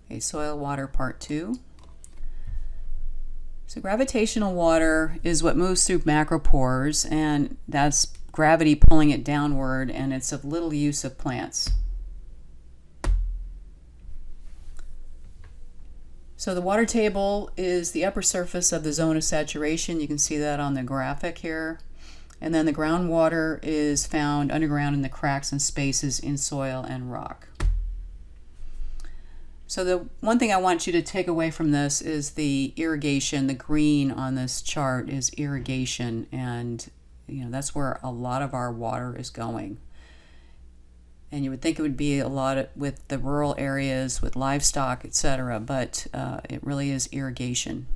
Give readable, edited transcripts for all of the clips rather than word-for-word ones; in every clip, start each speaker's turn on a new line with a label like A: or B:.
A: Okay, soil water part 2. So gravitational water is what moves through macropores, and that's gravity pulling it downward, and it's of little use of plants. So the water table is the upper surface of the zone of saturation. You can see that on the graphic here. And then the groundwater is found underground in the cracks and spaces in soil and rock. So the one thing I want you to take away from this is the irrigation. The green on this chart is irrigation, and that's where a lot of our water is going. And you would think it would be a lot with the rural areas, with livestock, etc., but it really is irrigation.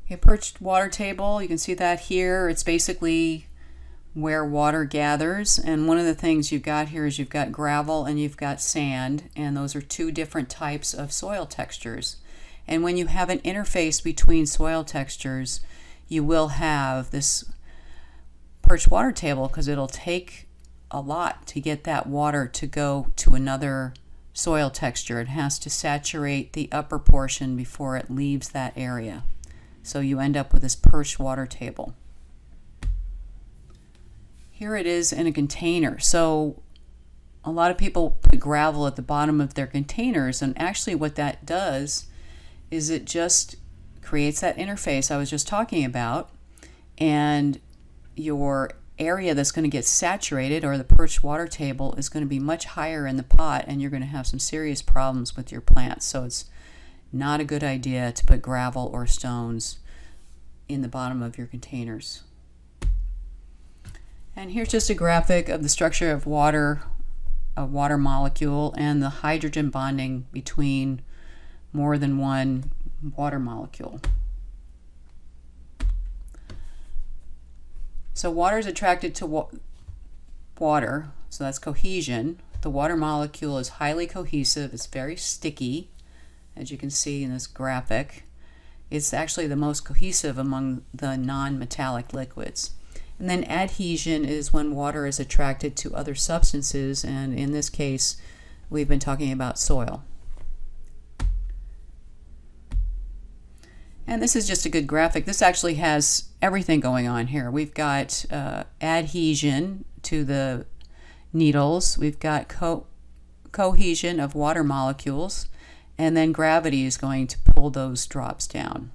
A: Okay, perched water table, you can see that here. It's basically where water gathers, and one of the things you've got here is you've got gravel and you've got sand, and those are two different types of soil textures. And when you have an interface between soil textures, you will have this perched water table, because it'll take a lot to get that water to go to another soil texture. It has to saturate the upper portion before it leaves that area. So you end up with this perched water table. Here it is in a container. So a lot of people put gravel at the bottom of their containers, and actually what that does is it just creates that interface I was just talking about, and your area that's going to get saturated, or the perched water table, is going to be much higher in the pot, and you're going to have some serious problems with your plants. So it's not a good idea to put gravel or stones in the bottom of your containers. And here's just a graphic of the structure of water, a water molecule, and the hydrogen bonding between more than one water molecule. So water is attracted to water, so that's cohesion. The water molecule is highly cohesive. It's very sticky, as you can see in this graphic. It's actually the most cohesive among the non-metallic liquids. And then adhesion is when water is attracted to other substances, and in this case, we've been talking about soil. And this is just a good graphic. This actually has everything going on here. We've got adhesion to the needles. We've got cohesion of water molecules, and then gravity is going to pull those drops down.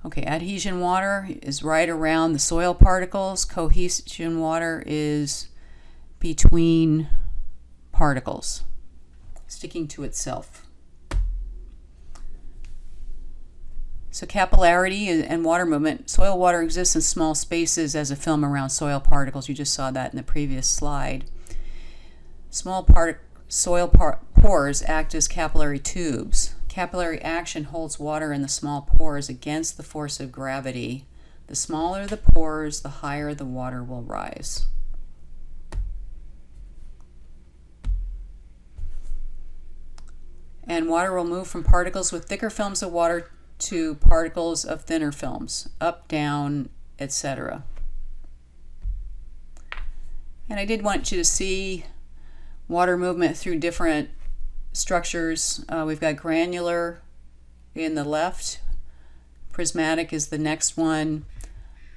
A: Okay, adhesion water is right around the soil particles. Cohesion water is between particles, sticking to itself. So capillarity and water movement. Soil water exists in small spaces as a film around soil particles. You just saw that in the previous slide. Small soil pores act as capillary tubes. Capillary action holds water in the small pores against the force of gravity. The smaller the pores, the higher the water will rise. And water will move from particles with thicker films of water to particles of thinner films, up, down, etc. And I did want you to see water movement through different structures. We've got granular in the left, prismatic is the next one,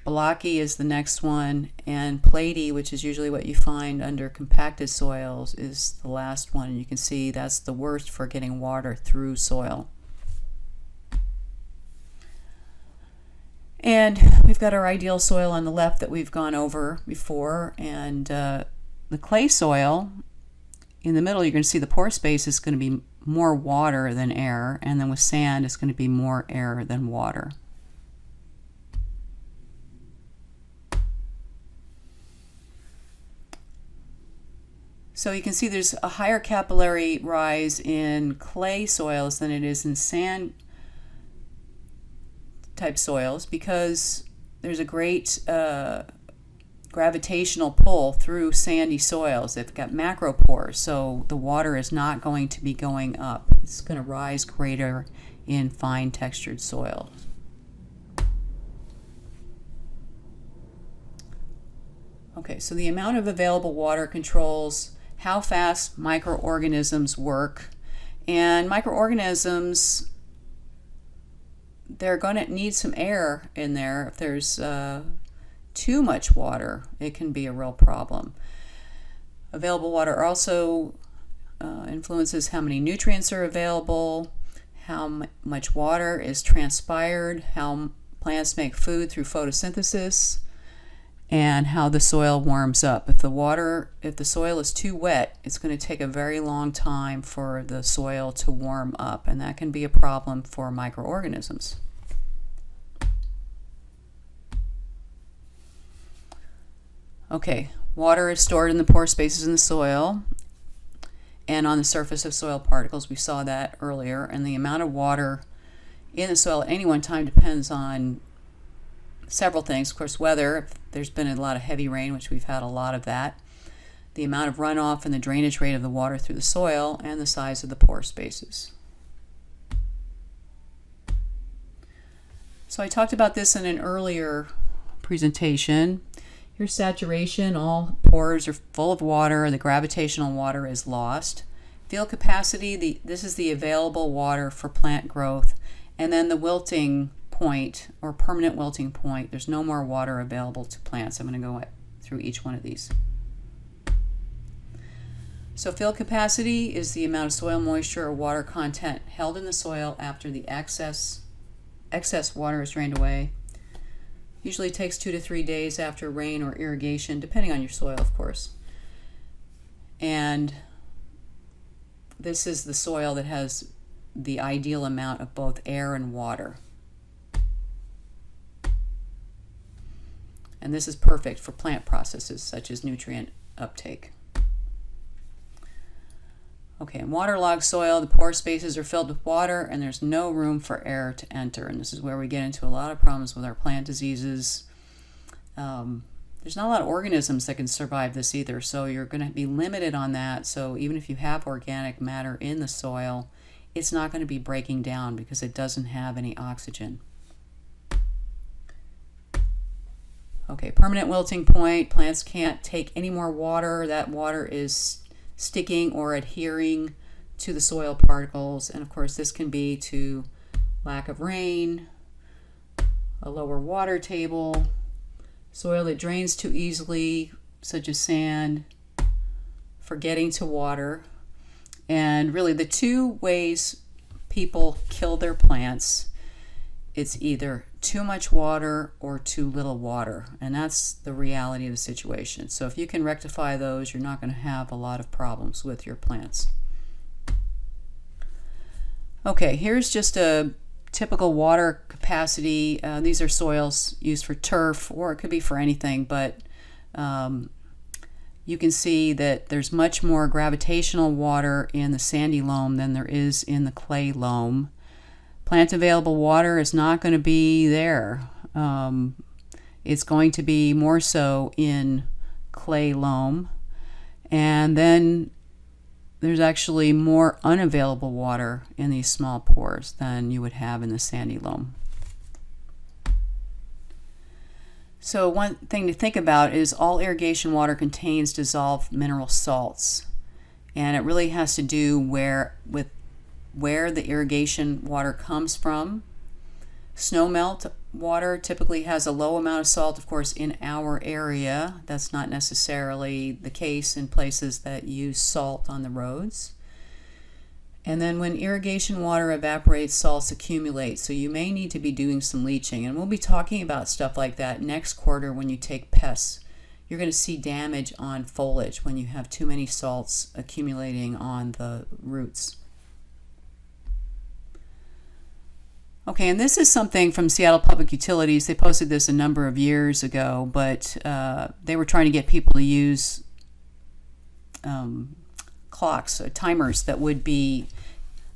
A: blocky is the next one, and platy, which is usually what you find under compacted soils, is the last one. And you can see that's the worst for getting water through soil. And we've got our ideal soil on the left that we've gone over before, and the clay soil in the middle, you're going to see the pore space is going to be more water than air, and then with sand it's going to be more air than water. So you can see there's a higher capillary rise in clay soils than it is in sand type soils, because there's a great gravitational pull through sandy soils. They've got macropores, so the water is not going to be going up. It's going to rise greater in fine textured soils. Okay, so the amount of available water controls how fast microorganisms work. And microorganisms, they're going to need some air in there. If there's too much water, it can be a real problem. Available water also influences how many nutrients are available, how much water is transpired, how plants make food through photosynthesis, and how the soil warms up. If the soil is too wet, it's going to take a very long time for the soil to warm up, and that can be a problem for microorganisms. Okay, water is stored in the pore spaces in the soil and on the surface of soil particles. We saw that earlier, and the amount of water in the soil at any one time depends on several things. Of course, weather, if there's been a lot of heavy rain, which we've had a lot of that, the amount of runoff and the drainage rate of the water through the soil, and the size of the pore spaces. So I talked about this in an earlier presentation. Here's saturation. All pores are full of water. The gravitational water is lost. Field capacity, this is the available water for plant growth. And then the wilting point, or permanent wilting point, there's no more water available to plants. I'm going to go through each one of these. So field capacity is the amount of soil moisture or water content held in the soil after the excess water is drained away. Usually takes 2 to 3 days after rain or irrigation, depending on your soil, of course. And this is the soil that has the ideal amount of both air and water. And this is perfect for plant processes such as nutrient uptake. Okay, in waterlogged soil, the pore spaces are filled with water and there's no room for air to enter. And this is where we get into a lot of problems with our plant diseases. There's not a lot of organisms that can survive this either, so you're going to be limited on that. So even if you have organic matter in the soil, it's not going to be breaking down because it doesn't have any oxygen. Okay, permanent wilting point. Plants can't take any more water. That water is sticking or adhering to the soil particles. And of course, this can be to lack of rain, a lower water table, soil that drains too easily, such as sand, forgetting to water. And really, the two ways people kill their plants, it's either too much water or too little water, and that's the reality of the situation. So if you can rectify those, you're not going to have a lot of problems with your plants. Okay, here's just a typical water capacity. These are soils used for turf, or it could be for anything, but you can see that there's much more gravitational water in the sandy loam than there is in the clay loam. Plant available water is not going to be there. It's going to be more so in clay loam. And then there's actually more unavailable water in these small pores than you would have in the sandy loam. So one thing to think about is all irrigation water contains dissolved mineral salts. And it really has to do with where the irrigation water comes from. Snowmelt water typically has a low amount of salt, of course, in our area. That's not necessarily the case in places that use salt on the roads. And then when irrigation water evaporates, salts accumulate. So you may need to be doing some leaching. And we'll be talking about stuff like that next quarter when you take pests. You're going to see damage on foliage when you have too many salts accumulating on the roots. Okay, and this is something from Seattle Public Utilities. They posted this a number of years ago, but they were trying to get people to use clocks, timers that would be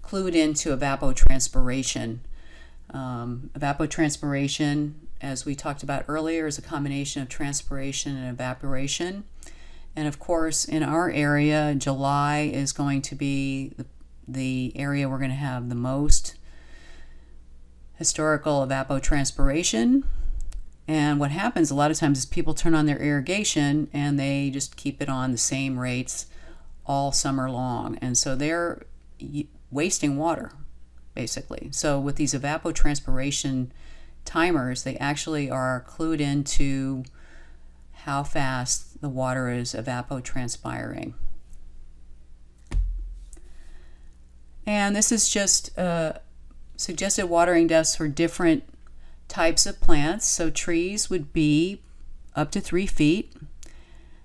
A: clued into evapotranspiration. Evapotranspiration, as we talked about earlier, is a combination of transpiration and evaporation. And of course, in our area, July is going to be the area we're going to have the most historical evapotranspiration. And what happens a lot of times is people turn on their irrigation and they just keep it on the same rates all summer long. And so they're wasting water, basically. So with these evapotranspiration timers, they actually are clued into how fast the water is evapotranspiring. And this is just suggested watering depths for different types of plants. So trees would be up to 3 feet.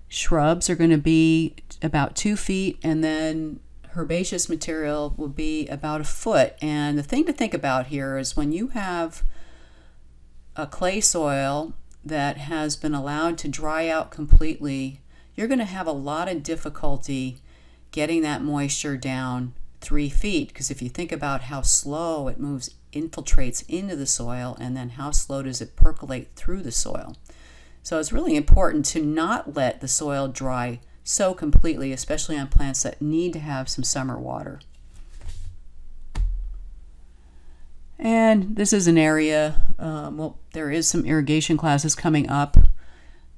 A: Shrubs are going to be about 2 feet, and then herbaceous material will be about 1 foot. And the thing to think about here is when you have a clay soil that has been allowed to dry out completely, you're going to have a lot of difficulty getting that moisture down 3 feet, because if you think about how slow it moves, infiltrates into the soil, and then how slow does it percolate through the soil. So it's really important to not let the soil dry so completely, especially on plants that need to have some summer water. And this is an area, well, there is some irrigation classes coming up,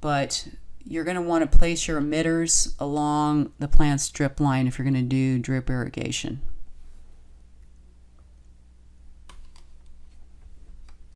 A: but you're going to want to place your emitters along the plant's drip line if you're going to do drip irrigation.